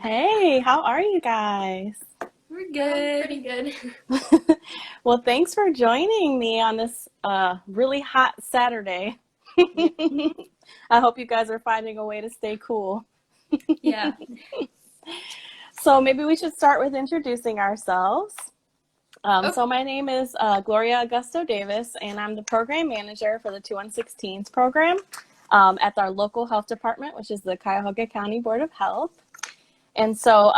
Hey, how are you guys? We're Pretty good. good. Well, thanks for joining me on this really hot Saturday. Yeah. I hope you guys are finding a way to stay cool. Yeah. So maybe we should start with introducing ourselves. Oh, So my name is Gloria Augusto Davis, and I'm the program manager for the 2116s program at our local health department, which is the Cuyahoga County Board of Health. And so,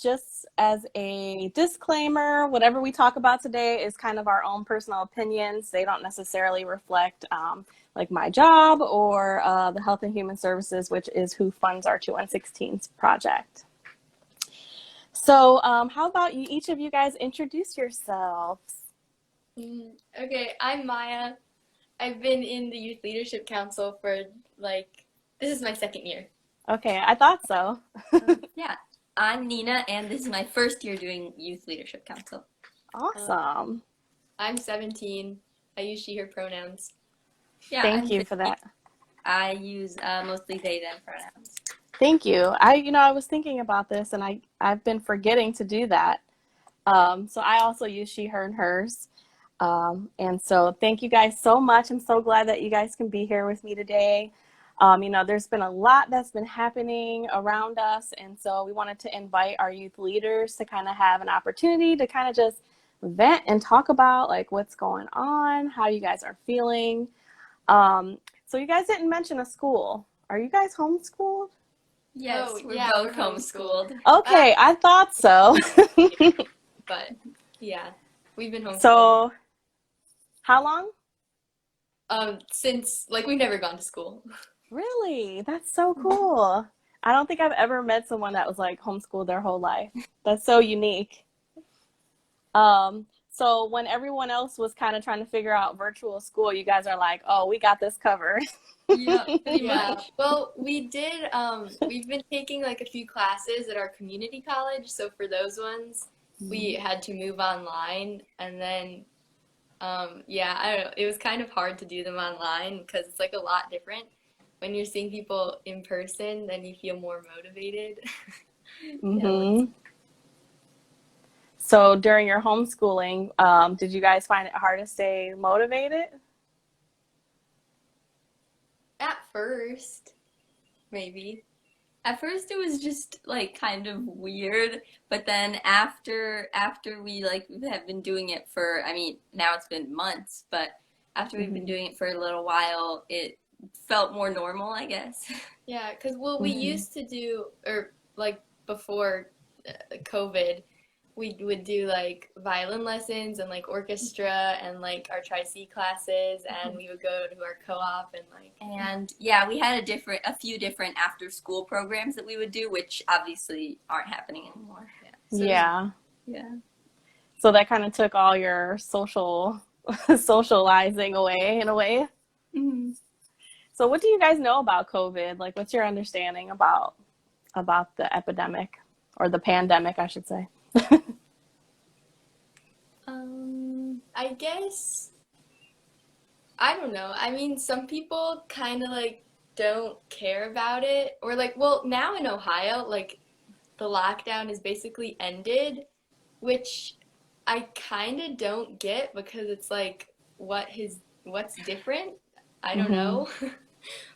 just as a disclaimer, whatever we talk about today is kind of our own personal opinions. They don't necessarily reflect like my job or the Health and Human Services, which is who funds our 2116s project. So, how about you, each of you guys introduce yourselves? okay. I'm Maya. I've been in the Youth Leadership Council for this is my second year. Okay, I thought so. Yeah. I'm Nina, and this is my first year doing Youth Leadership Council. Uh, Awesome. I'm 17. I use she, her pronouns. Yeah, Thank I'm you for 15. that. I use mostly they, them pronouns. Thank you. I was thinking about this and I've been forgetting to do that. So I also use she, her, and hers. And so thank you guys so much. I'm so glad that you guys can be here with me today. There's been a lot that's been happening around us. And so we wanted to invite our youth leaders to kind of have an opportunity to kind of just vent and talk about like what's going on, how you guys are feeling. So you guys didn't mention a school. Are you guys homeschooled? Oh Yes, we're yeah, we're both homeschooled. homeschooled. Okay, I thought so. But yeah, we've been homeschooled. So how long? Since we've never gone to school. Really? That's so cool. I don't think I've ever met someone that was like homeschooled their whole life. That's so unique. So when everyone else was kind of trying to figure out virtual school, you guys are like, "Oh, we got this covered." Yeah, pretty Yeah. much. Well, we've been taking like a few classes at our community college, so for those ones, we had to move online and then yeah, I don't know. It was kind of hard to do them online because it's like a lot different. When you're seeing people in person, then you feel more motivated. Yeah, Mm-hmm. So during your homeschooling, did you guys find it hard to stay motivated? at first, maybe. At first it was just like kind of weird, but then after we like have been doing it for, I mean, now it's been months, but after we've been Mm-hmm. doing it for a little while, it felt more normal, I guess. Yeah, because well, we Mm-hmm. used to do, or like before COVID, we would do like violin lessons and like orchestra and like our tri-C classes, and we would go to our co-op and like, And yeah, we had a few different after school programs that we would do, which obviously aren't happening anymore. yeah. So it was, Yeah. Yeah. So that kind of took all your socializing away in a way. Hmm. So what do you guys know about COVID? Like what's your understanding about the epidemic or the pandemic, I should say? I guess I don't know. I mean, some people kind of like don't care about it, or like, well, now in Ohio, like the lockdown is basically ended, which I kind of don't get because it's like what's different? I don't Mm-hmm. know.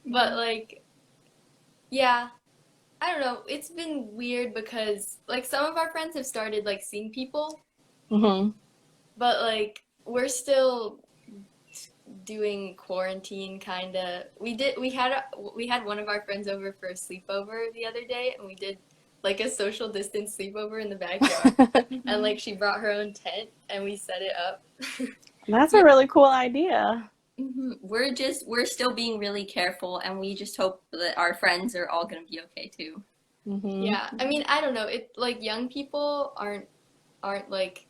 But like yeah, I don't know. It's been weird because like some of our friends have started like seeing people, Mm-hmm. but like we're still doing quarantine kind of. We had one of our friends over for a sleepover the other day and we did like a social distance sleepover in the backyard. And like she brought her own tent and we set it up. That's a Yeah. really cool idea. We're still being really careful, and we just hope that our friends are all gonna be okay too. Mm-hmm. Yeah, I mean, I don't know. It like young people aren't like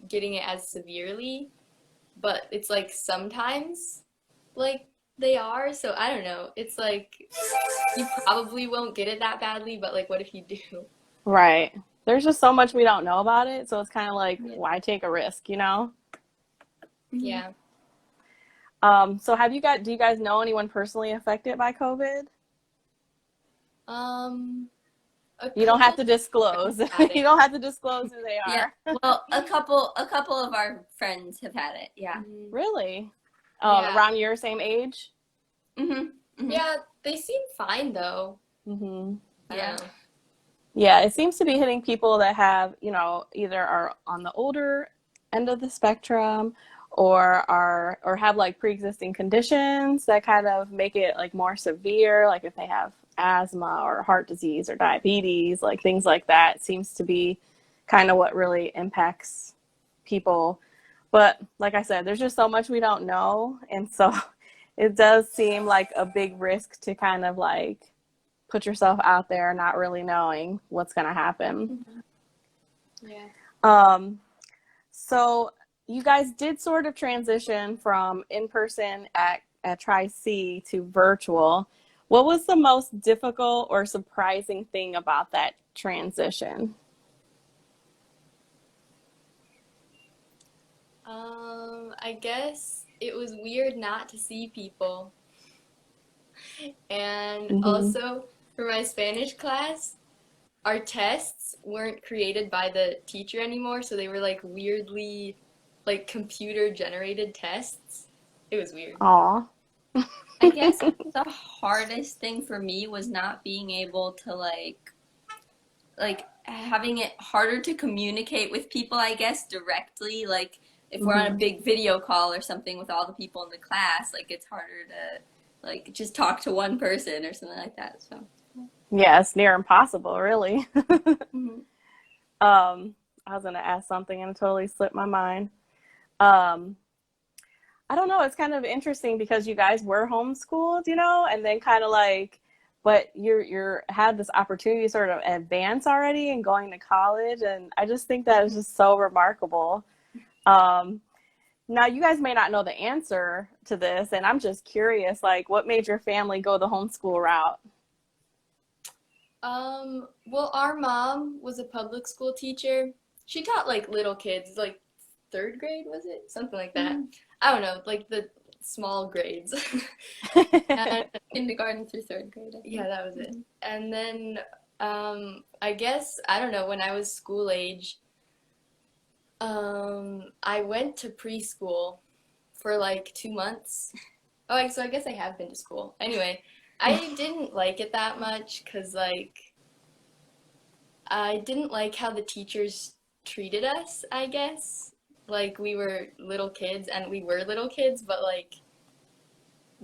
getting it as severely, but it's like sometimes like they are. So I don't know. It's like you probably won't get it that badly, but like what if you do? Right. There's just so much we don't know about it, so it's kind of like Yeah. why take a risk, you know? Mhm. Yeah. So do you guys know anyone personally affected by COVID? Um A You don't have couple to disclose. had You it. don't have to disclose who they Yeah. are. Well, a couple of our friends have had it. Yeah. Mhm. Really? Yeah. Around your same age? Mhm. Mhm. Yeah, they seem fine though. Mm-hmm. I Yeah. don't know. Yeah, it seems to be hitting people that have, either are on the older end of the spectrum or have like pre-existing conditions that kind of make it like more severe, like if they have asthma or heart disease or diabetes, like things like that seems to be kind of what really impacts people. But like I said, there's just so much we don't know, and so it does seem like a big risk to kind of like put yourself out there not really knowing what's going to happen. Yeah. Um, so you guys did sort of transition from in person at Tri C to virtual. What was the most difficult or surprising thing about that transition? I guess it was weird not to see people. And Mm-hmm. also for my Spanish class, our tests weren't created by the teacher anymore, so they were like weirdly like computer generated tests. It was weird. Aw. I guess the hardest thing for me was not being able to like having it harder to communicate with people, I guess, directly. Like if we're on a Mm-hmm. big video call or something with all the people in the class, like it's harder to like just talk to one person or something like that. So Yeah, it's near impossible, really. mm-hmm. I was going to ask something and it totally slipped my mind. Um, I don't know. It's kind of interesting because you guys were homeschooled, and then kind of like, but you're had this opportunity to sort of advance already and going to college, and I just think that is just so remarkable. Um, Now you guys may not know the answer to this, and I'm just curious, like, what made your family go the homeschool route? Well, our mom was a public school teacher. She taught like little kids, like third grade, was it? Something like that. Mm-hmm. I don't know, like the small grades. And Kindergarten through third grade, I yeah, think. that was it. And then I guess I don't know, when I was school age, I went to preschool for like 2 months. Oh, so I guess I have been to school. Anyway, I didn't like it that much because like I didn't like how the teachers treated us, I guess. Like we were little kids and we were little kids, but like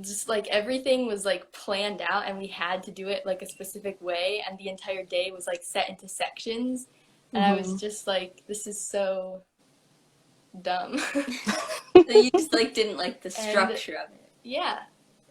just like everything was like planned out and we had to do it like a specific way and the entire day was like set into sections and I was Mm-hmm. just like this is so dumb. So you just like didn't like the And structure of it. yeah.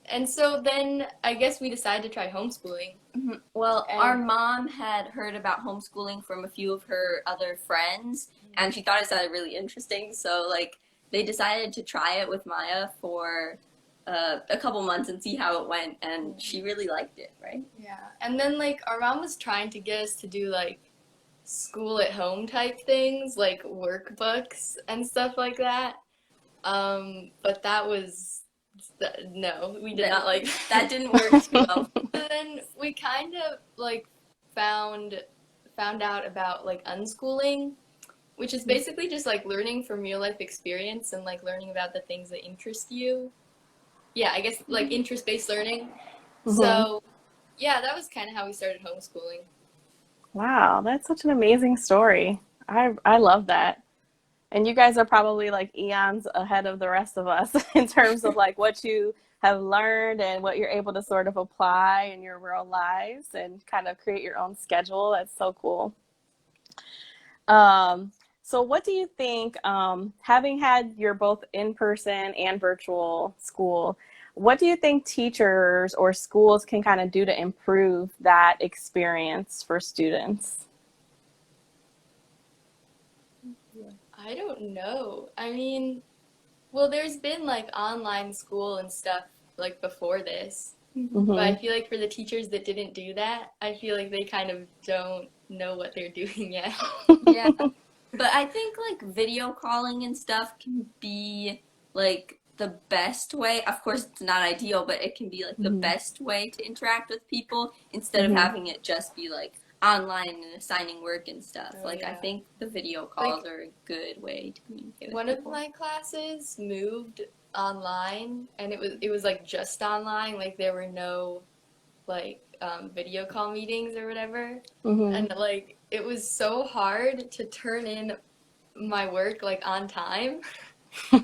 And so then I guess we decided to try homeschooling. Mm-hmm. Well, our And mom had heard about homeschooling from a few of her other friends, and she thought it sounded really interesting. So, like, they decided to try it with Maya for a couple months and see how it went, and she really liked it, right? yeah. And then like our mom was trying to get us to do like school at home type things, like workbooks and stuff like that. But that was no, we did not like That didn't work too well. So then we kind of like found out about like unschooling, which is basically just like learning from real life experience and like learning about the things that interest you. Yeah, I guess like interest based learning. Mm-hmm. So yeah, that was kind of how we started homeschooling. Wow, that's such an amazing story. I love that. And you guys are probably like eons ahead of the rest of us in terms of like what you have learned and what you're able to sort of apply in your real lives and kind of create your own schedule. That's so cool. So what do you think, having had your both in-person and virtual school, what do you think teachers or schools can kind of do to improve that experience for students? I don't know. I mean, well, there's been like online school and stuff like before this, but I Mm-hmm. feel like for the teachers that didn't do that, I feel like they kind of don't know what they're doing yet. Yeah. But I think like video calling and stuff can be like the best way. Of course, it's not ideal, but it can be like the Mm-hmm. best way to interact with people instead of Mm-hmm. having it just be like online and assigning work and stuff. Oh, Like I yeah. think the video Like, calls are a good way to communicate with one of people. my classes moved online, and it was like just online. Like there were no like video call meetings or whatever, Mm-hmm. and like it was so hard to turn in my work like on time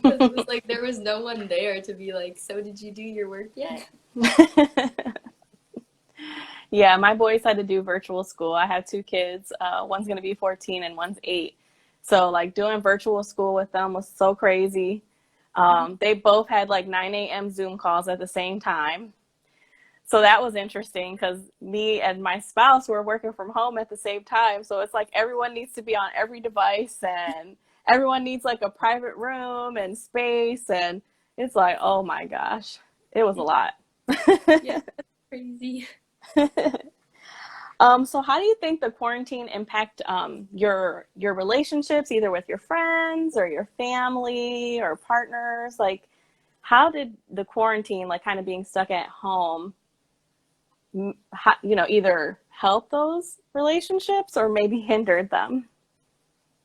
because it was like there was no one there to be like, so did you do your work yet? Yeah, my boys had to do virtual school. I have two kids. One's going to be 14 and one's 8. So, like, doing virtual school with them was so crazy. They both had like 9 a.m. Zoom calls at the same time. So that was interesting because me and my spouse were working from home at the same time. So it's like everyone needs to be on every device and everyone needs like a private room and space. And it's like, oh my gosh, it was a lot. Yeah, that's crazy. So how do you think the quarantine impact your relationships, either with your friends or your family or partners? Like, how did the quarantine, like kind of being stuck at home, either help those relationships or maybe hindered them?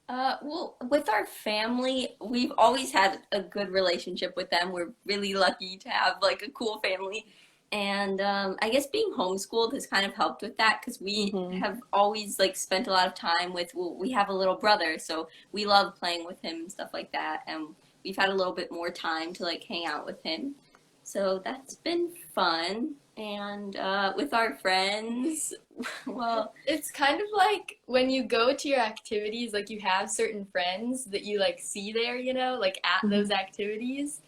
Well, with our family, we've always had a good relationship with them. We're really lucky to have like a cool family. And I guess being homeschooled has kind of helped with that because we Mm-hmm. have always like spent a lot of time with, well, we have a little brother, so we love playing with him and stuff like that. And we've had a little bit more time to like hang out with him. So that's been fun. And with our friends, well, It's kind of like when you go to your activities, like you have certain friends that you like see there, like at Mm-hmm. those activities,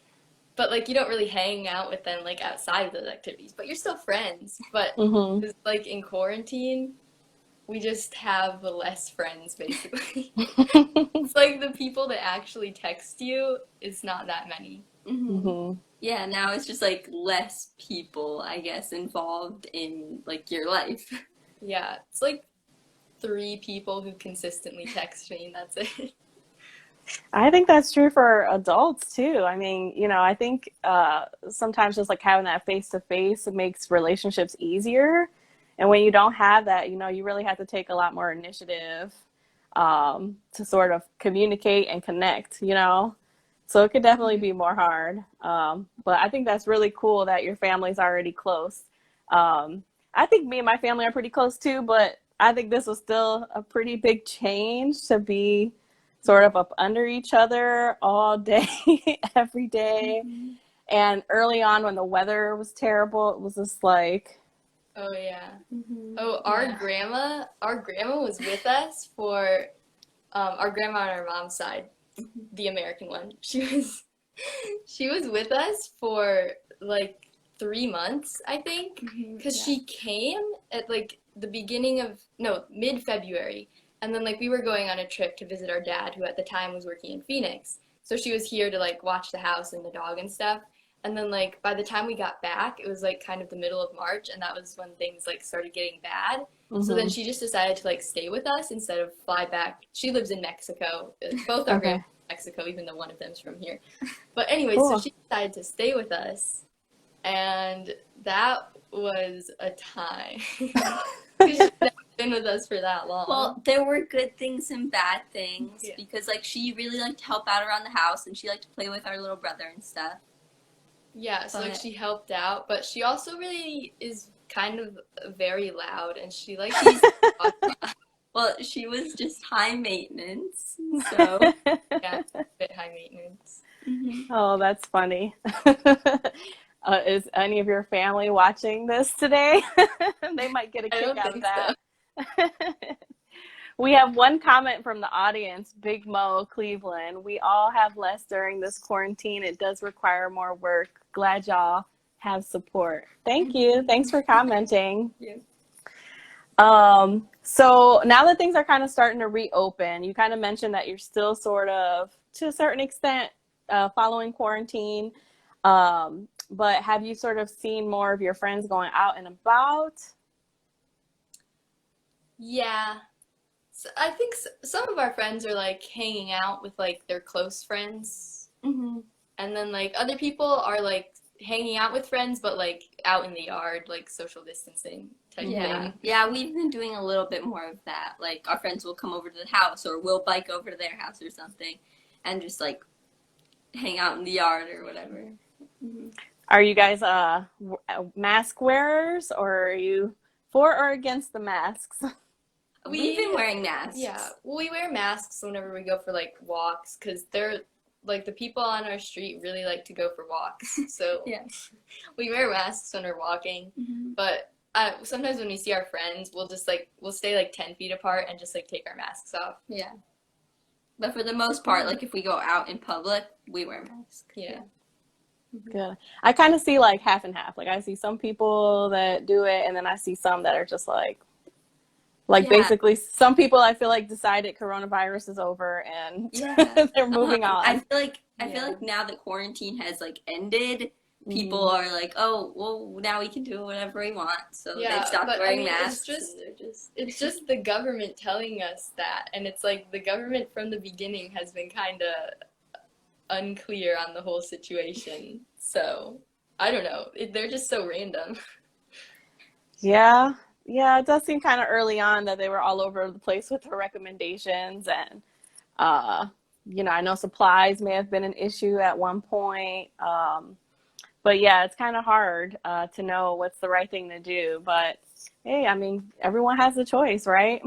but like you don't really hang out with them like outside of those activities, but you're still friends. But Mm-hmm. just, like in quarantine, we just have less friends basically. It's like the people that actually text you is not that many. mhm. Mm-hmm. Yeah, now it's just like less people, I guess, involved in like your life. Yeah, it's like 3 people who consistently text me, and that's it. I think that's true for adults too. I mean, I think sometimes just like having that face to face makes relationships easier. And when you don't have that, you really have to take a lot more initiative to sort of communicate and connect. So it could definitely be more hard. But I think that's really cool that your family's already close. I think me and my family are pretty close too, but I think this was still a pretty big change to be sort of up under each other all day, every day. Mhm. And early on, when the weather was terrible, it was just like, Oh yeah. Mhm. Oh, Yeah. our grandma was with us for our grandma on our mom's side, the American one. She was with us for like 3 months, I think, Mhm. because Yeah. she came at like the beginning of no mid-February, and then like we were going on a trip to visit our dad, who at the time was working in Phoenix. So she was here to like watch the house and the dog and stuff. And then like by the time we got back, it was like kind of the middle of March, and that was when things like started getting bad. So then mm-hmm, she just decided to like stay with us instead of fly back. She lives in Mexico. Both our grandmas okay, in Mexico, even though one of them's from here. But anyway, so cool. she decided to stay with us, and that was a time. Because she's never been with us for that long. Well, there were good things and bad things Yeah. because like she really liked to help out around the house and she liked to play with our little brother and stuff. Yeah, so like But she helped out, but she also really is kind of very loud, and she likes to talk. well, she was just high maintenance. So, Yeah, a bit high maintenance. mhm. Oh, that's funny. Is any of your family watching this today? They might get a I kick don't out of think so. that. We have one comment from the audience, Big Mo, Cleveland. We all have less during this quarantine. It does require more work. Glad y'all have support. Thank you. Thanks for commenting. Yeah. So now that things are kind of starting to reopen, you kind of mentioned that you're still sort of, to a certain extent, following quarantine. But have you sort of seen more of your friends going out and about? Yeah. So I think some of our friends are like hanging out with like their close friends, Hmm. and then like other people are like hanging out with friends, but like out in the yard, like social distancing type Yeah, thing. yeah, we've been doing a little bit more of that. Like our friends will come over to the house, or we'll bike over to their house or something, and just like hang out in the yard or whatever. Mhm. Are you guys mask wearers, or are you for or against the masks? We've been wearing Yeah, masks. we wear masks whenever we go for like walks because they're like the people on our street really like to go for walks. So Yeah. we wear masks when we're walking, Mm-hmm. but sometimes when we see our friends, we'll stay like 10 feet apart and just like take our masks off. Yeah. But for the most part, like if we go out in public, we wear masks. Yeah. Good. I kind of see like half and half. Like I see some people that do it, and then I see some that are just like Yeah. basically some people I feel like decided coronavirus is over and Yeah. they're moving on. I feel like now that quarantine has like ended, people Mhm. are like, oh, well, now we can do whatever we want. So Yeah, they've stopped but, I wearing mean, masks. And they're just it's just the government telling us that, and it's like the government from the beginning has been kind of unclear on the whole situation. So I don't know. They're just so random. Yeah. Yeah, it does seem kind of early on that they were all over the place with the recommendations and uh I know supplies may have been an issue at one point. But yeah, it's kind of hard to know what's the right thing to do. But hey, I mean, everyone has a choice, right?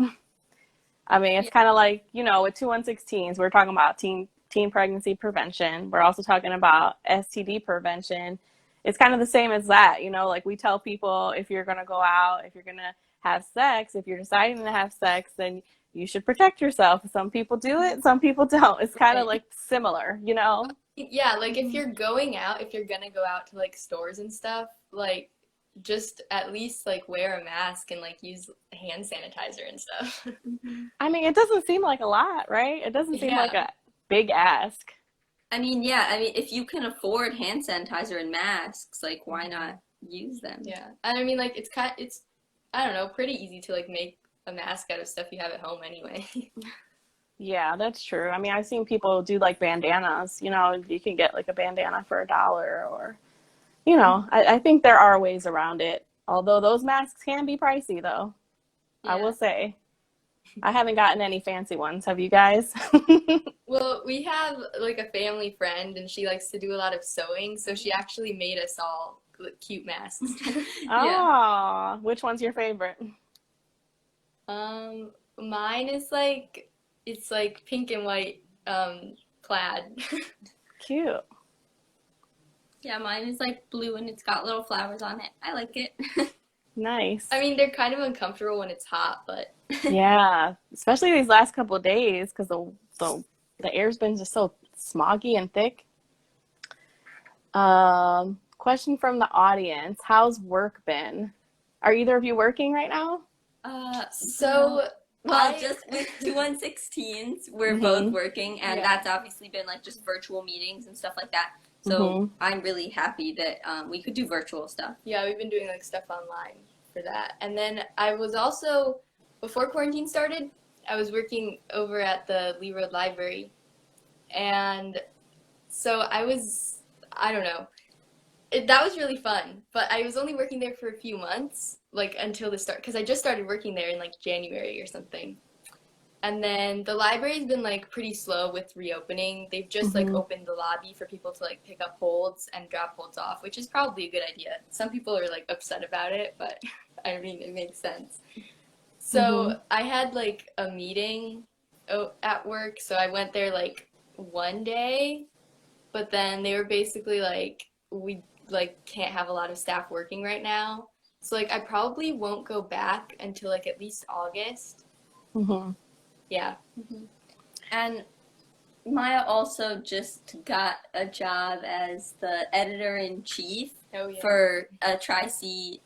I mean, it's yeah, kind of like, with 216s, we're talking about teen pregnancy prevention. We're also talking about STD prevention. It's kind of the same as that, like we tell people if you're going to go out, if you're going to have sex, if you're deciding to have sex, then you should protect yourself. Some people do it, some people don't. It's kind of right. like similar. Yeah, like if Mhm. you're going out, if you're gonna go out to like stores and stuff, like just at least like wear a mask and like use hand sanitizer and stuff. Mhm. I mean, it doesn't seem like a lot, right? It doesn't seem like Yeah. a big ask. I mean, yeah, I mean, if you can afford hand sanitizer and masks, like, why not use them? Yeah. And I mean like it's I don't know, pretty easy to like make a mask out of stuff you have at home anyway. Yeah, that's true. I mean, I've seen people do like bandanas. You can get like a bandana for $1 or, I think there are ways around it. Although those masks can be pricey, though, I Yeah. will say. I haven't gotten any fancy ones. Have you guys? Well, we have like a family friend and she likes to do a lot of sewing, so she actually made us all cute masks. Yeah. Oh, which one's your favorite? Mine is like it's like pink and white plaid. Cute. Yeah, mine is like blue and it's got little flowers on it. I like it. Nice. I mean, they're kind of uncomfortable when it's hot, but Yeah, especially these last couple of days because the air's been just so smoggy and thick. Question from the audience: how's work been? Are either of you working right now? so Well, I just with 216s, we're both Mm-hmm. working, and Yeah. that's obviously been like just virtual meetings and stuff like that. So Mm-hmm. I'm really happy that we could do virtual stuff. Yeah, we've been doing like stuff online for that. And then I was also before quarantine started, I was working over at the Lee Road Library. And so I don't know. That was really fun, but I was only working there for a few months, like until the start, because I just started working there in like January or something. And then the library's been like pretty slow with reopening. They've just like Mm-hmm. opened the lobby for people to like pick up holds and drop holds off, which is probably a good idea. Some people are like upset about it, but I mean, it makes sense. So Mm-hmm. I had like a meeting at work, so I went there like one day, but then they were basically like, we like can't have a lot of staff working right now. So like I probably won't go back until like at least August. Mm-hmm. Yeah. And Maya also just got a job as the editor in chief Oh yeah. for our Tri-C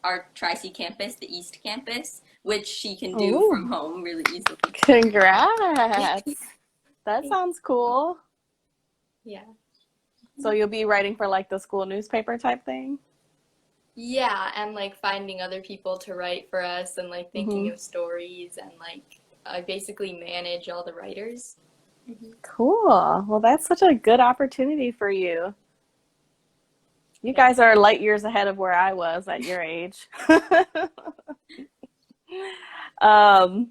campus, the East Campus, which she can do Ooh. from home really easily. Congrats. That sounds cool. Yeah. So you'll be writing for like the school newspaper type thing? Yeah, and like finding other people to write for us and like thinking Mm-hmm. of stories and like I basically manage all the writers. Cool. Well, that's such a good opportunity for you. You guys are light years ahead of where I was at your age. um,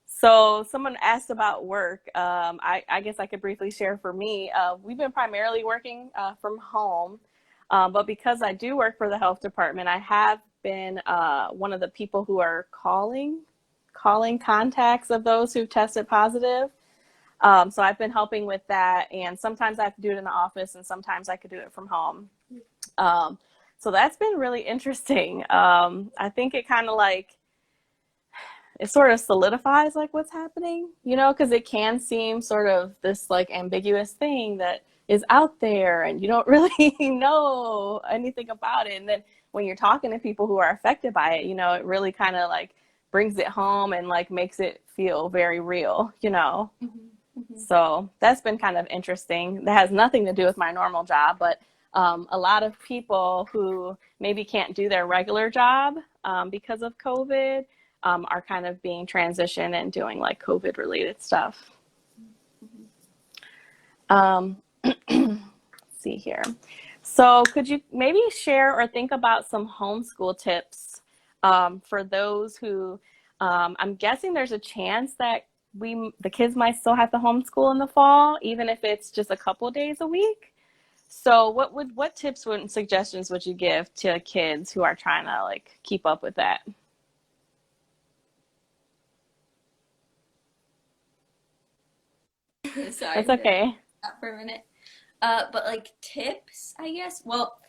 so someone asked about work. I guess I could briefly share for me. We've been primarily working from home, but because I do work for the health department, I have been one of the people who are calling contacts of those who tested positive. So I've been helping with that, and sometimes I have to do it in the office, and sometimes I could do it from home. Um, so that's been really interesting. I think it kind of like it sort of solidifies like what's happening, because it can seem sort of this like ambiguous thing that is out there and you don't really know anything about it. And then when you're talking to people who are affected by it, it really kind of like brings it home and like makes it feel very real. So that's been kind of interesting. That has nothing to do with my normal job, but a lot of people who maybe can't do their regular job because of COVID are kind of being transitioned and doing like COVID related stuff. Let's see here. So could you maybe share or think about some homeschool tips for those who, I'm guessing there's a chance that the kids might still have to homeschool in the fall, even if it's just a couple days a week. So what tips and suggestions would you give to kids who are trying to like keep up with that? Sorry That's okay. stop for a minute. But like tips, I guess. Well,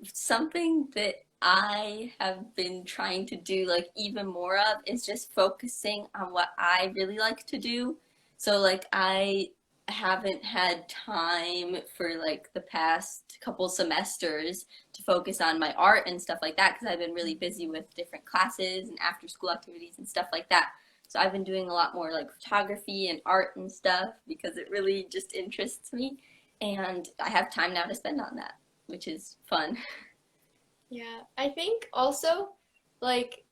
something that I have been trying to do like even more of is just focusing on what I really like to do. So like I haven't had time for like the past couple semesters to focus on my art and stuff like that because I've been really busy with different classes and after school activities and stuff like that. So I've been doing a lot more like photography and art and stuff because it really just interests me and I have time now to spend on that, which is fun. Yeah, I think also, like,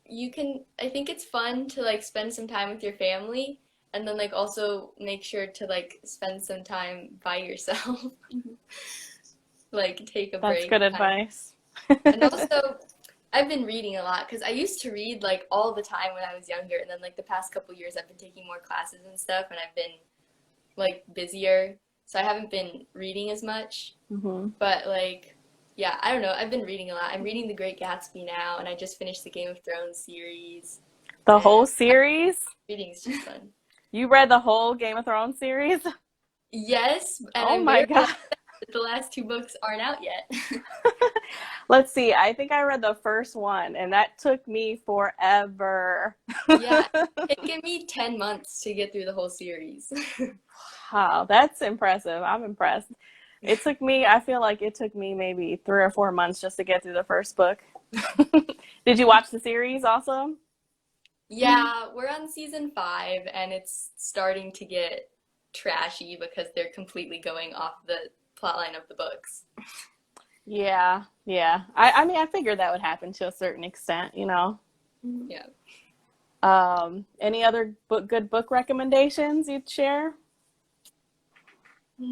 I think it's fun to, like, spend some time with your family and then, like, also make sure to, like, spend some time by yourself. Like, take a That's break. good advice. And also, I've been reading a lot because I used to read, like, all the time when I was younger. And then, like, the past couple years, I've been taking more classes and stuff and I've been, like, busier. So I haven't been reading as much. But, like, yeah, I don't know. I've been reading a lot. I'm reading The Great Gatsby now, and I just finished the Game of Thrones series. The whole series? Reading is just fun. You read the whole Game of Thrones series? Yes, and Oh I'm my very God. upset that the last two books aren't out yet. Let's see. I think I read the first one, and that took me forever. Yeah, it's taken me 10 months to get through the whole series. Wow, that's impressive. I'm impressed. I feel like it took me maybe 3 or 4 months just to get through the first book. Did you watch the series also? Yeah, we're on season 5, and it's starting to get trashy because they're completely going off the plotline of the books. Yeah, yeah. I mean, I figured that would happen to a certain extent. Yeah. Any other good book recommendations you'd share? I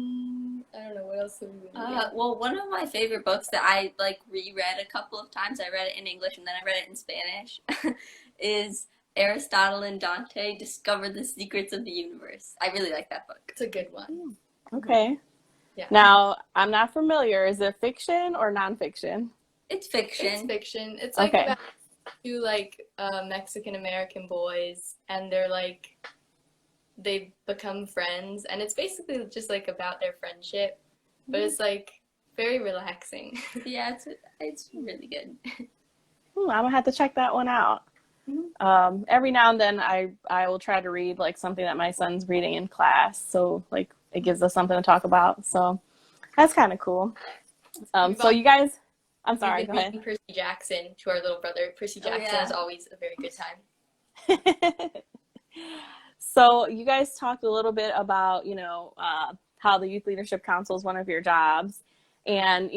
don't know, what else have we been reading? Well, one of my favorite books that I like reread a couple of times, I read it in English and then I read it in Spanish, is Aristotle and Dante Discover the Secrets of the Universe. I really like that book. It's a good one. Okay. Yeah. Now, I'm not familiar. Is it fiction or nonfiction? It's fiction. It's fiction. It's like Okay. about two like Mexican American boys, and they're like they become friends, and it's basically just like about their friendship, but it's like very relaxing. Yeah, it's really good. I'm gonna have to check that one out. Every now and then I will try to read like something that my son's reading in class, so like it gives us something to talk about. So that's kind of cool. So you guys, I'm sorry, We've go been ahead. reading Percy Jackson to our little brother. Percy Jackson yeah. is always a very good time. So you guys talked a little bit about, how the Youth Leadership Council is one of your jobs. And,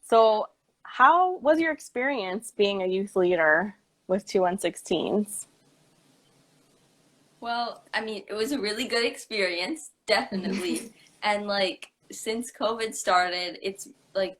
so how was your experience being a youth leader with 216s? Well, I mean, it was a really good experience, definitely. And like since COVID started, it's like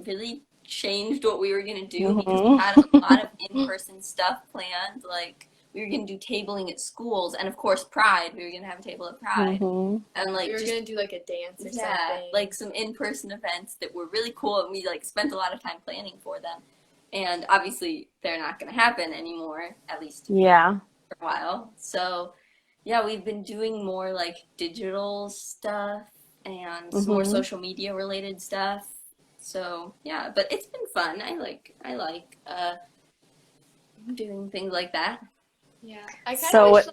really changed what we were gonna do because we had a lot of Mm-hmm. in-person stuff planned. Like we were gonna do tabling at schools, and of course Pride. We were gonna have a table at Pride, Mm-hmm. and We like were just gonna do like a dance or yeah, something. like some in-person events that were really cool, and we like spent a lot of time planning for them. And obviously, they're not gonna happen anymore, at least Yeah. for a while. So yeah, we've been doing more like digital stuff and some more Mm-hmm. social media related stuff. So yeah, but it's been fun. I like doing things like that. Yeah, I kind of So, wish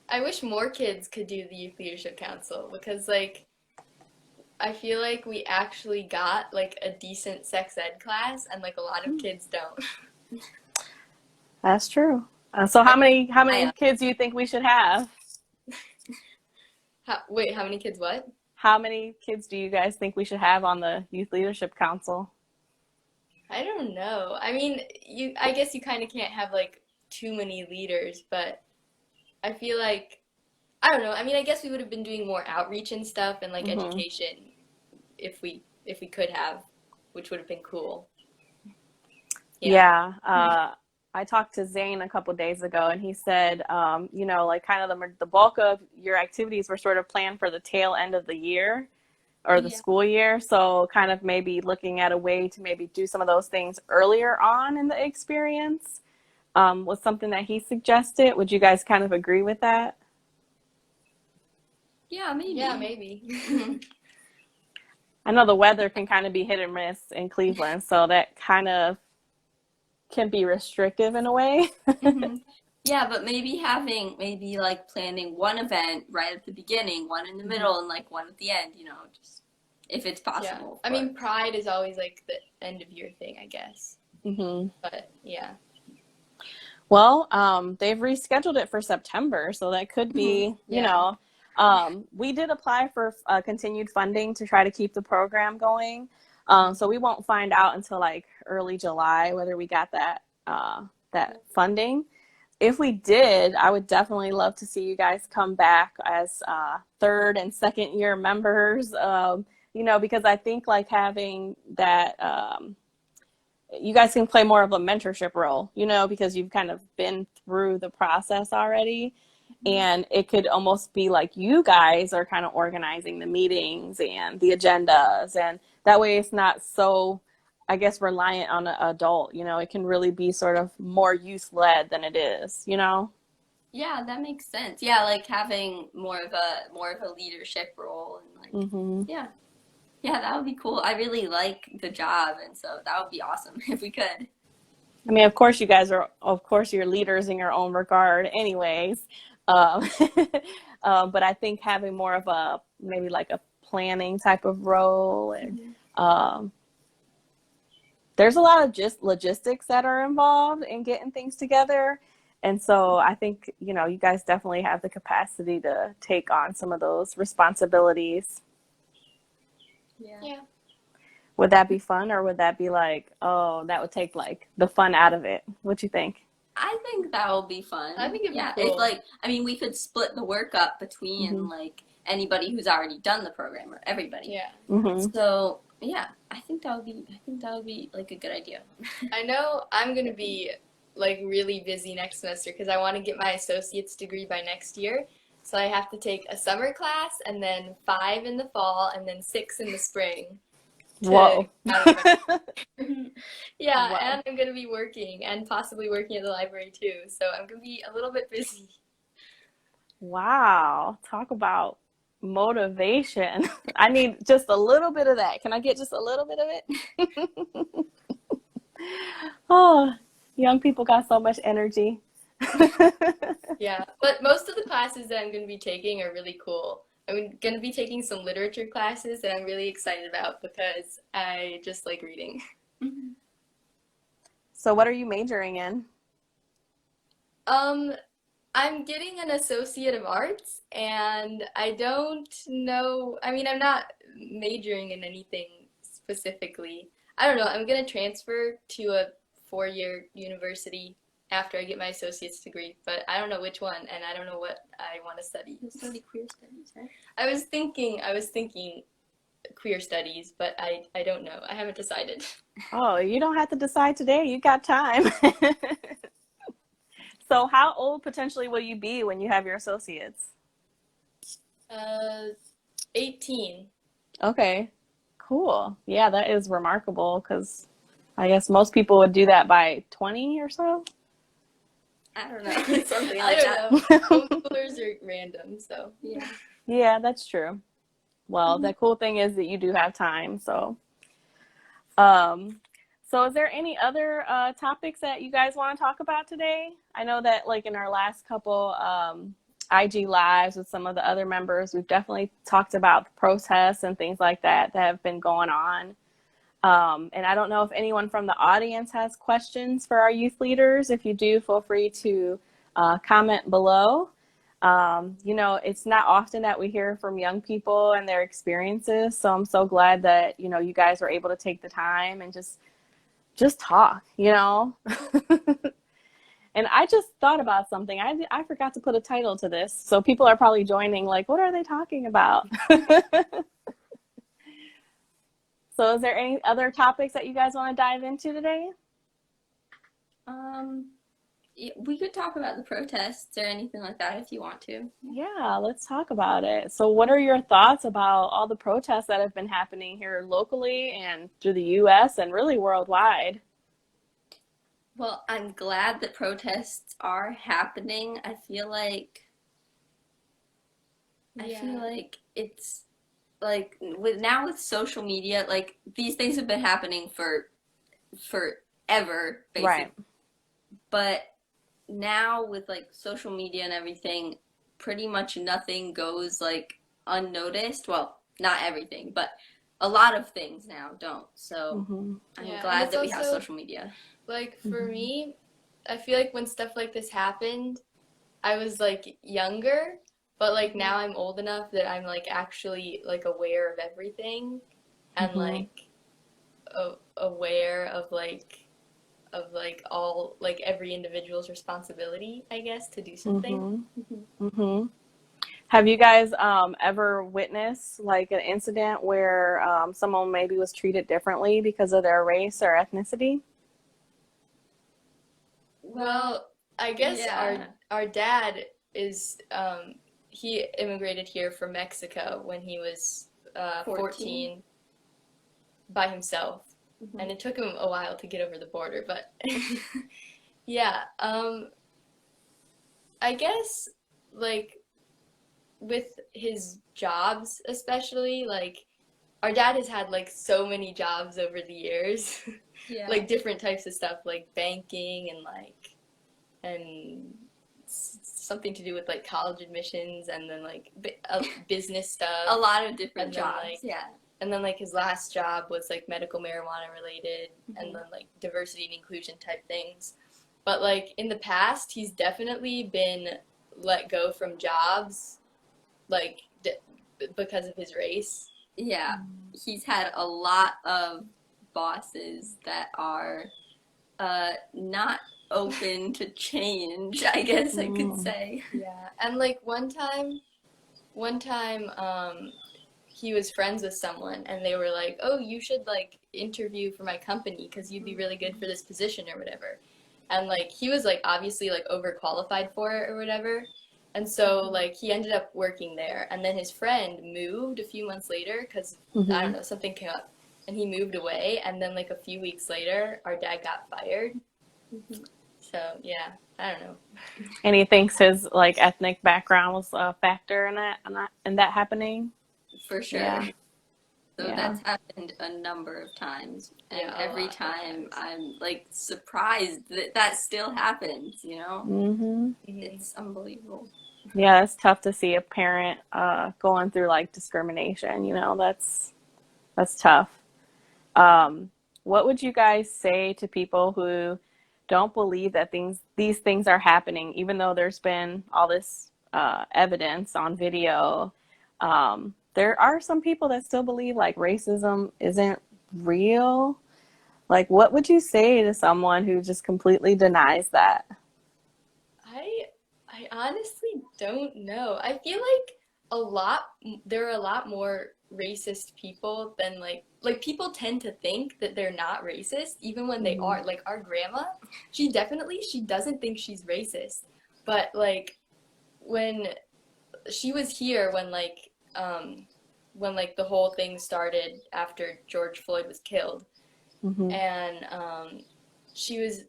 I wish more kids could do the Youth Leadership Council because like I feel like we actually got like a decent sex ed class and like a lot of kids don't. that's true. So how many I kids do you think we should have? Wait, how many kids what? How many kids do you guys think we should have on the Youth Leadership Council? I don't know. I mean, I guess you kind of can't have like too many leaders, but I feel like I don't know. I mean, I guess we would have been doing more outreach and stuff and like Mm-hmm. education if we could have, which would have been cool. Yeah. Yeah. I talked to Zane a couple days ago, and he said, like kind of the bulk of your activities were sort of planned for the tail end of the year or the Yeah. school year. So kind of maybe looking at a way to maybe do some of those things earlier on in the experience was something that he suggested. Would you guys kind of agree with that? Yeah, Yeah, maybe. maybe. I know the weather can kind of be hit or miss in Cleveland, so that kind of can be restrictive in a way. hmm Yeah, but maybe like planning one event right at the beginning, one in the Hmm. middle, and like one at the end, just if it's Yeah. possible, of I course. mean, Pride is always like the end of year thing, I guess. Hmm. But yeah. Well, they've rescheduled it for September, so that could hmm be, Yeah. we did apply for continued funding to try to keep the program going. So we won't find out until like early July whether we got that funding. If we did, I would definitely love to see you guys come back as third and second year members. Because I think like having that. You guys can play more of a mentorship role, because you've kind of been through the process already. And it could almost be like you guys are kind of organizing the meetings and the agendas. And that way it's not so, I guess, reliant on an adult. It can really be sort of more youth led than it is. Yeah, that makes sense. Yeah, like having more of a leadership role and like Hmm. yeah. Yeah, that would be cool. I really like the job, and so that would be awesome if we could. I mean, of course, you guys are, of course, you're leaders in your own regard, anyways. Um, but I think having more of a maybe like a planning type of role, and Mhm. um, there's a lot of just logistics that are involved in getting things together. And so I think, you guys definitely have the capacity to take on some of those responsibilities. Yeah. Yeah. Would that be fun, or would that be like, oh, that would take like the fun out of it? What you think? I think that will be I fun. think it'd be Yeah, if cool. like I mean we could split the work up between Hmm. like anybody who's already done the program or everybody. Yeah. Hmm. So, yeah, I think that would be like a good idea. I know I'm gonna be like really busy next semester because I want to get my associate's degree by next year. So I have to take a summer class and then 5 in the fall and then 6 in the spring to Whoa. out of yeah, Whoa. and I'm gonna be working and possibly working at the library too. So I'm gonna be a little bit busy. Wow. Talk about motivation. I need just a little bit of that. Can I get just a little bit of it? Oh, young people got so much energy. Yeah, but most of the classes that I'm gonna be taking are really cool. I'm gonna be taking some literature classes that I'm really excited about because I just like reading. So, what are you majoring in? Um, I'm getting an Associate of Arts, and I don't know. I mean, I'm not majoring in anything specifically. I don't know. I'm gonna transfer to a 4-year university after I get my associate's degree, but I don't know which one, and I don't know what I want to study. You'll study queer studies, right? I was thinking queer studies, but I don't know. I haven't decided. Oh, you don't have to decide today. You got time. So how old potentially will you be when you have your associates? Uh, 18. Okay, cool. Yeah, that is remarkable because I guess most people would do that by 20 or so. I don't know, something I like don't that. know. Homeschoolers are random, so. Yeah. Yeah, that's true. Well, Mhm. the cool thing is that you do have time. Um, so is there any other topics that you guys want to talk about today? I know that like in our last couple IG lives with some of the other members, we've definitely talked about the protests and things like that that have been going on. And I don't know if anyone from the audience has questions for our youth leaders. If you do, feel free to comment below. You know, it's not often that we hear from young people and their experiences. So I'm so glad that, you know, you guys were able to take the time and just talk, you know. And I just thought about something. I forgot to put a title to this. So people are probably joining like, what are they talking about? So is there any other topics that you guys want to dive into today? We could talk about the protests or anything like that if you want to. Yeah, let's talk about it. So what are your thoughts about all the protests that have been happening here locally and through the US and really worldwide? Well, I'm glad that protests are happening. I feel Yeah. like it's like with social media, like these things have been happening for forever, Right. basically. But now with like social media and everything, pretty much nothing goes like unnoticed. Well, not everything, but a lot of things now don't. So Mm-hmm. I'm Yeah, and glad it's that we have also social media. like for Mm-hmm. me, I feel like when stuff like this happened, I was like younger, but like now I'm old enough that I'm like actually like aware of everything and Mm-hmm. like aware of like all like every individual's responsibility, I guess, to do something. Mm-hmm. Mhm. Mm-hmm. Have you guys ever witnessed like an incident where someone maybe was treated differently because of their race or ethnicity? Well, Well, I guess yeah, our dad is he immigrated here from Mexico when he was 14. 14 by himself, Mhm. and it took him a while to get over the border, but yeah, I guess like with his jobs especially, like our dad has had like so many jobs over the years, Yeah. like different types of stuff like banking and something to do with like college admissions and then like business A stuff lot of different and then jobs. Yeah. like his last job was like medical marijuana related and Mhm. then like diversity and inclusion type things. But like in the past, he's definitely been let go from jobs like because of his race. Yeah. He's had a lot of bosses that are not open to change, I guess I could Mm-hmm. say. Yeah, and like one time he was friends with someone and they were like, "Oh, you should like interview for my company because you'd be really good for this position or whatever." And like he was like obviously like overqualified for it or whatever. And so like he ended up working there and then his friend moved a few months later cuz I don't Mm-hmm. know, something came up and he moved away and then like a few weeks later our dad got fired. Mhm. So, yeah, I don't know. And he thinks his like ethnic background was a factor in that happening. For sure. Yeah, So yeah. that's happened a number of times, and Yeah, a every lot of time times. I'm like surprised that that still happens, you know? Mm-hmm. Mhm. It's unbelievable. Yeah, it's tough to see a parent going through like discrimination. You know, that's tough. Um, what would you guys say to people who don't believe that these things are happening, even though there's been all this evidence on video? There are some people that still believe like racism isn't real. Like, what would you say to someone who just completely denies that? I I honestly don't know. I feel like there are a lot more racist people than like people tend to think that they're not racist even when they Mm-hmm. are. Like our grandma, she doesn't think she's racist, but like when she was here when like the whole thing started after George Floyd was killed, Mm-hmm. and she was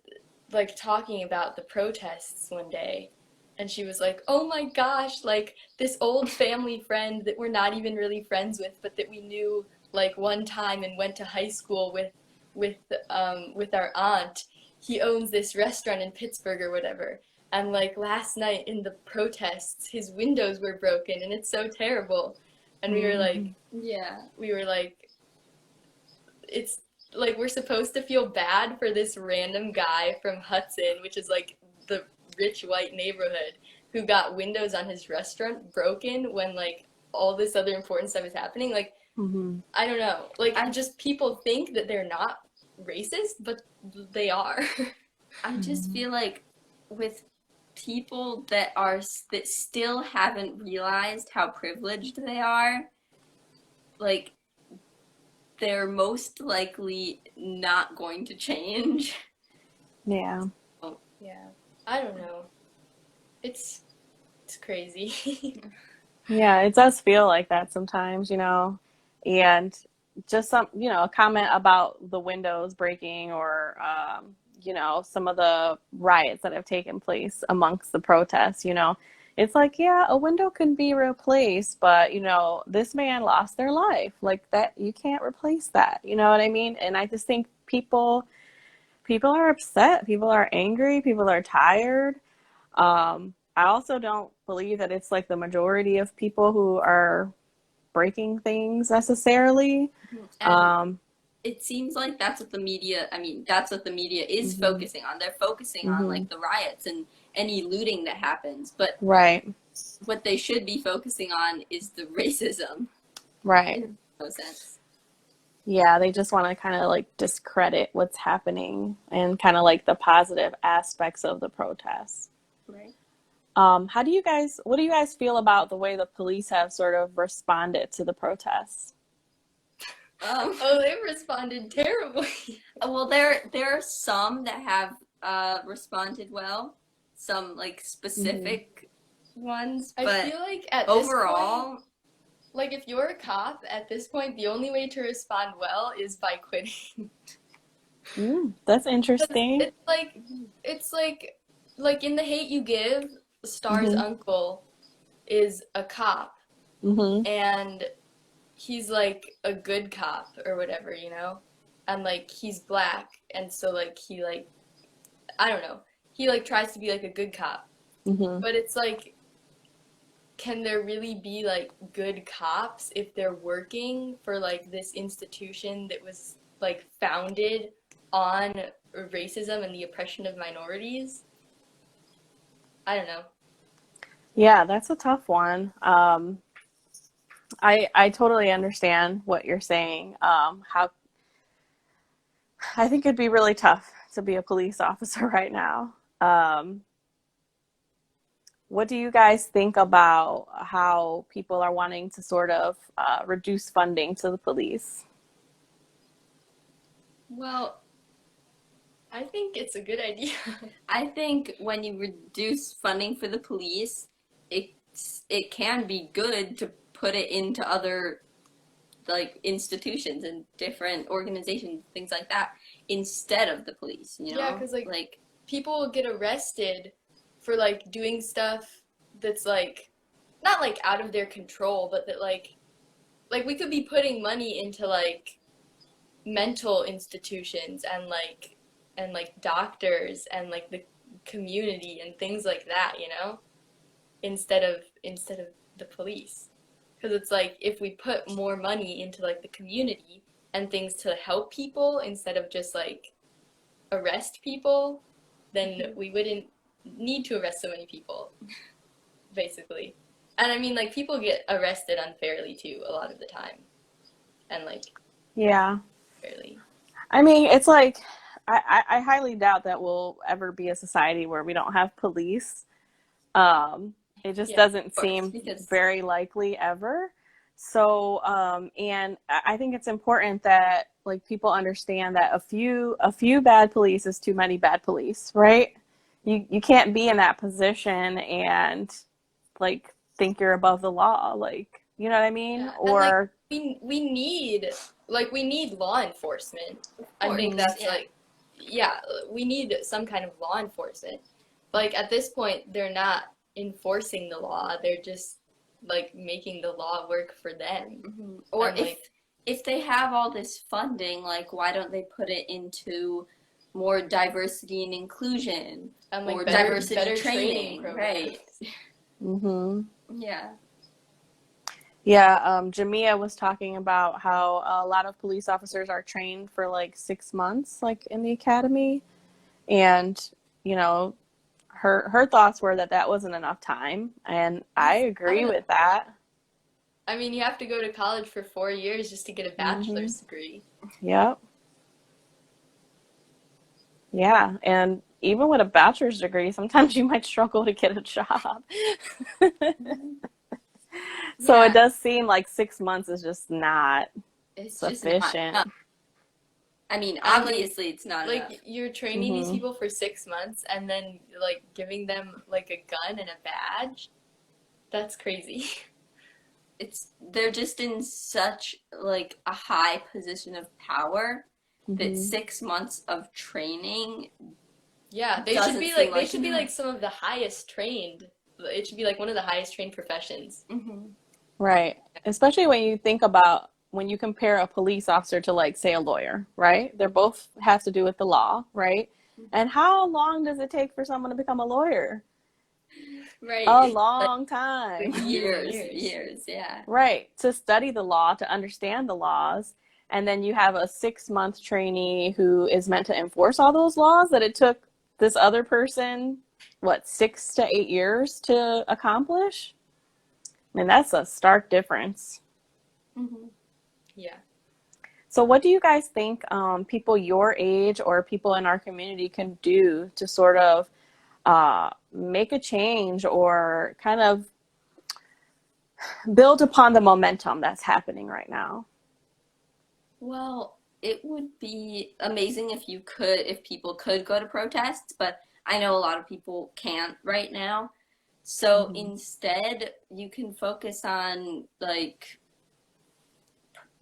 like talking about the protests one day, and she was like, "Oh my gosh, like this old family friend that we're not even really friends with, but that we knew like one time and went to high school with with our aunt. He owns this restaurant in Pittsburgh or whatever." And like last night in the protests, his windows were broken, and it's so terrible. And Mm-hmm. Yeah. we were like, it's like we're supposed to feel bad for this random guy from Hudson, which is like the rich white neighborhood, who got windows on his restaurant broken when like all this other important stuff is happening. Like, Mm-hmm. I don't know. Like, I just people think that they're not racist, but they are. I just Mm-hmm. feel like with people that still haven't realized how privileged they are, like they're most likely not going to change. Yeah. Yeah. I don't know. It's it's crazy. Yeah, it does feel like that sometimes, and just a comment about the windows breaking or, some of the riots that have taken place amongst the protests, it's like, yeah, a window can be replaced, but, this man lost their life. Like that, you can't replace that. You know what I mean? And I just think people are upset, people are angry, people are tired. I also don't believe that it's like the majority of people who are breaking things necessarily. And Um, it seems like that's what the media, I mean, that's what the media is mhm, focusing on. They're focusing on mhm, like the riots and any looting that happens, but right, what they should be focusing on is the racism right. in no sense. Yeah, they just want to kind of like discredit what's happening and kind of like the positive aspects of the protests. Right. What do you guys feel about the way the police have sort of responded to the protests? Oh, they responded terribly. Well, there are some that have responded well, some like Hmm. specific ones, I but feel like at this point, overall, like if you're a cop at this point, the only way to respond well is by quitting. That's 'Cause interesting. it's like in The Hate U Give, Star's Hmm. uncle is a cop, Hmm. and he's like a good cop or whatever, and like he's black, and so like he like, I don't know, he like tries to be like a good cop, Hmm. but it's like, can there really be like good cops if they're working for like this institution that was like founded on racism and the oppression of minorities? I don't know. Yeah, that's a tough one. I totally understand what you're saying. How I think it'd be really tough to be a police officer right now. What do you guys think about how people are wanting to sort of reduce funding to the police? well, I think it's a good idea. I think when you reduce funding for the police, it can be good to put it into other like institutions and different organizations, things like that, instead of the police, you Yeah, know? because like Like, people get arrested for like doing stuff that's like not like out of their control, but that like we could be putting money into like mental institutions and like doctors and like the community and things like that, instead of the police. Because it's like if we put more money into like the community and things to help people instead of just like arrest people, then we wouldn't need to arrest so many people, basically. And I mean, like, people get arrested unfairly too a lot of the time, and like Yeah. fairly. I mean, it's like I highly doubt that we'll ever be a society where we don't have police. Um, It just Yeah, doesn't Of course, seem because very likely ever. So, and I think it's important that like people understand that a few bad police is too many bad police, right? You can't be in that position and like think you're above the law, like you know what I mean? yeah, and like Or we need law enforcement. of I think course, mhm, that's yeah. like, yeah, we need some kind of law enforcement. Like at this point, they're not enforcing the law. They're just like making the law work for them. Or And like, if they have all this funding, like why don't they put it into more diversity and inclusion and or like better diversity better training training, programs. right? mhm. Yeah. Yeah, Jamia was talking about how a lot of police officers are trained for like 6 months, like in the academy, and you know, her thoughts were that that wasn't enough time, and I I agree don't know. with that. I mean, you have to go to college for 4 years just to get a Hmm. bachelor's degree. Yep. Yeah, and even with a bachelor's degree, sometimes you might struggle to get a job. Mhm. So it Yeah, does seem like 6 months is just not it's just not sufficient. enough. I mean, And like obviously it's not enough. like you're training these Hmm. people for 6 months and then like giving them like a gun and a badge. That's crazy. It's they're just in such like a high position of power that Hmm. 6 months of training Yeah, doesn't seem they like should be like enough. some of the highest trained. It should be like one of the highest trained professions. Right. Especially when you think about when you compare a police officer to like say a lawyer, right? They're both have to do with the law, right? And how long does it take for someone to become a lawyer? A Right. Like long time. Years and years, years. years, yeah. Right. To study the law, to understand the laws. And then you have a 6 month trainee who is meant to enforce all those laws that it took this other person, what, 6 to 8 years to accomplish? I mean, that's a stark difference. Hmm. Yeah. So, what do you guys think people your age or people in our community can do to sort of make a change or kind of build upon the momentum that's happening right now? Well, it would be amazing if people could go to protests, but I know a lot of people can't right now. So Hmm. instead, you can focus on like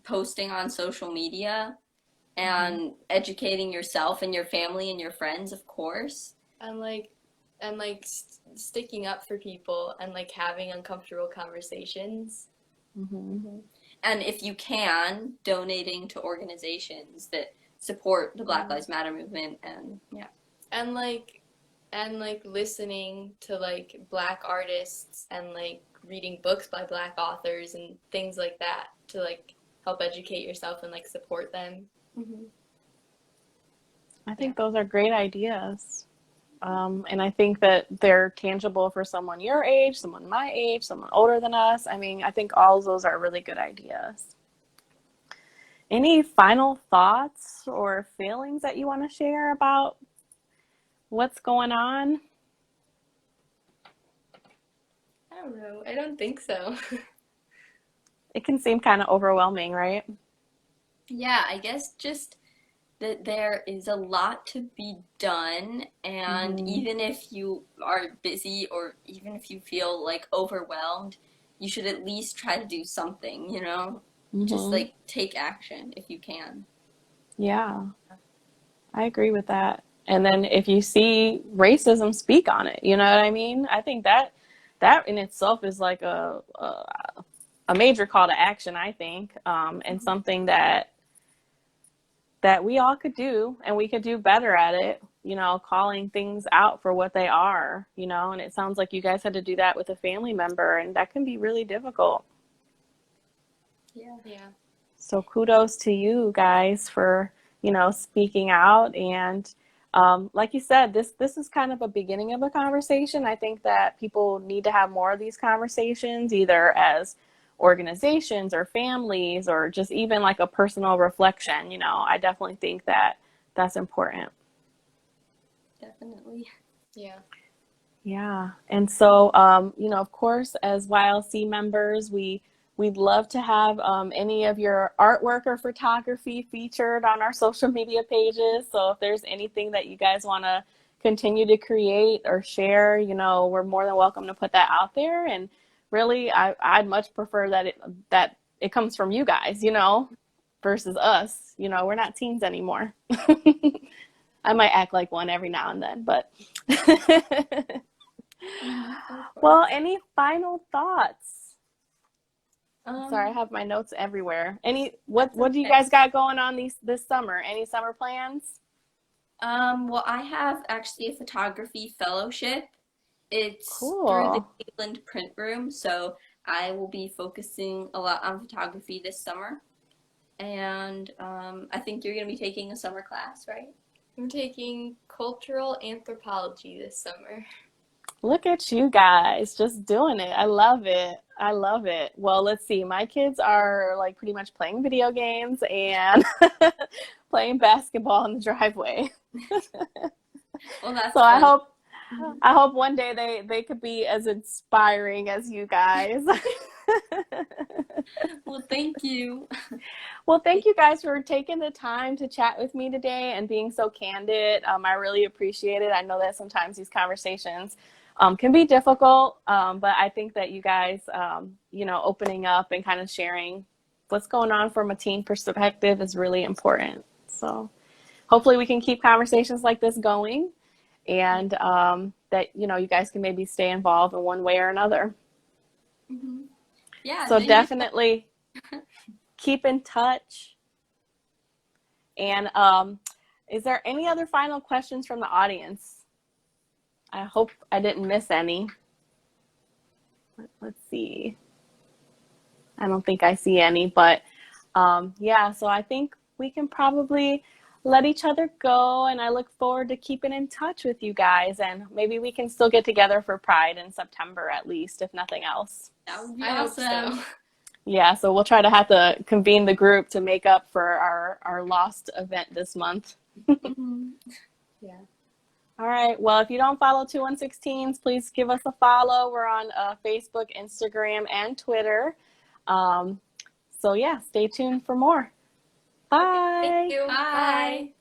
posting on social media Hmm. and educating yourself and your family and your friends, of course. And sticking up for people and like having uncomfortable conversations. Hmm. And if you can, donating to organizations that support the Black Mm. Lives Matter movement and yeah. And like listening to like black artists and like reading books by black authors and things like that to like help educate yourself and like support them. Mm-hmm. I Yeah. think those are great ideas. And I think that they're tangible for someone your age, someone my age, someone older than us. I mean, I think all of those are really good ideas. Any final thoughts or feelings that you want to share about what's going on? I don't know. I don't think so. It can seem kind of overwhelming, right? Yeah, I guess just that there is a lot to be done, and Mm-hmm. even if you are busy or even if you feel like overwhelmed, you should at least try to do something, you know? Just Mm-hmm. like take action if you can. Yeah, I agree with that. And then if you see racism, speak on it. You know what I mean? I think that in itself is like a major call to action, I think, and Mhm. something that we all could do, and we could do better at it. You know, calling things out for what they are. You know, and it sounds like you guys had to do that with a family member, and that can be really difficult. Yeah. Yeah. So kudos to you guys for, speaking out. And like you said, this is kind of a beginning of a conversation. I think that people need to have more of these conversations, either as organizations or families or just even like a personal reflection. I definitely think that that's important. Definitely. Yeah. Yeah. And so, of course, as YLC members, we'd love to have any of your artwork or photography featured on our social media pages. So if there's anything that you guys want to continue to create or share, we're more than welcome to put that out there. And really, I'd much prefer that it comes from you guys, versus us. We're not teens anymore. I might act like one every now and then, but Of well, course. any final thoughts? Sorry, I Um, have my notes everywhere. that's What do you okay. guys got going on this summer? Any summer plans? Well, I have actually a photography fellowship. It's through the Cool. Cleveland Print Room, so I will be focusing a lot on photography this summer. And I think you're going to be taking a summer class, right? I'm taking cultural anthropology this summer. Look at you guys just doing it. I love it. I love it. Well, let's see. My kids are like pretty much playing video games and playing basketball in the driveway. Well, So that's fun. Mhm. I hope one day they could be as inspiring as you guys. Well, thank you. Well, thank you guys for taking the time to chat with me today and being so candid. I really appreciate it. I know that sometimes these conversations can be difficult, but I think that you guys, opening up and kind of sharing what's going on from a teen perspective is really important. So hopefully we can keep conversations like this going and that, you guys can maybe stay involved in one way or another. Mhm. Yeah, So thank you so definitely keep in touch. And is there any other final questions from the audience? I hope I didn't miss any. Let's see. I don't think I see any, but yeah, so I think we can probably let each other go. And I look forward to keeping in touch with you guys. And maybe we can still get together for Pride in September at least, if nothing else. That would be I hope so. awesome. Yeah, so we'll try to have to convene the group to make up for our lost event this month. Mhm. Yeah. All right. Well, if you don't follow 2116s, please give us a follow. We're on Facebook, Instagram, and Twitter. Um, so, yeah, stay tuned for more. Okay, thank Bye. you. Bye. Bye.